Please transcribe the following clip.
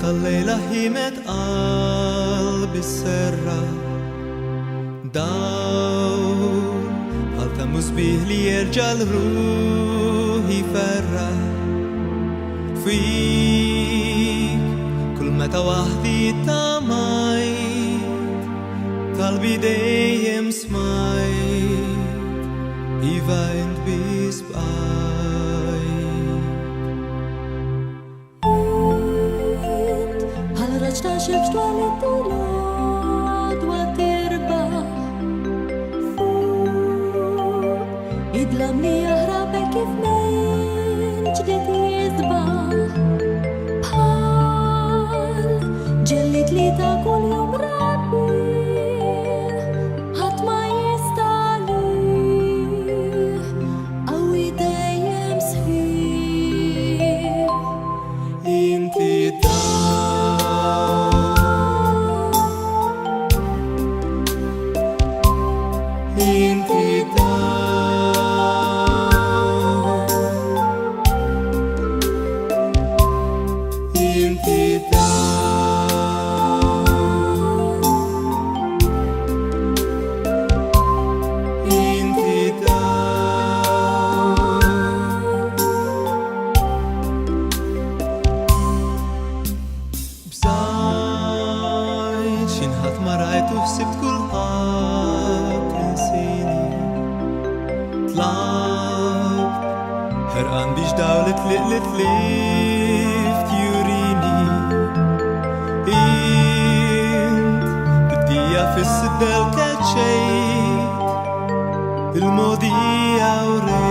الليلة هيمت قلبي السرة دور هل تموز به ليرجع روحي فرة فيك كل متى وحدي تمايت قلبي دايم سمايت weint bis bald. هل رجعت شفت ولد وتربح فوق يدلمني يهرب كيف من جديد يذبح بحال جلت لي تاكل يوم ربي هات ما يستعلي قوي دايم صحيح انتي مرأيت وسبت كل حق نسيني طلعت حرقان بيش دولة لقلت ليفت يوريني انت بدي في السدة الكاتشيت الماضي أوريت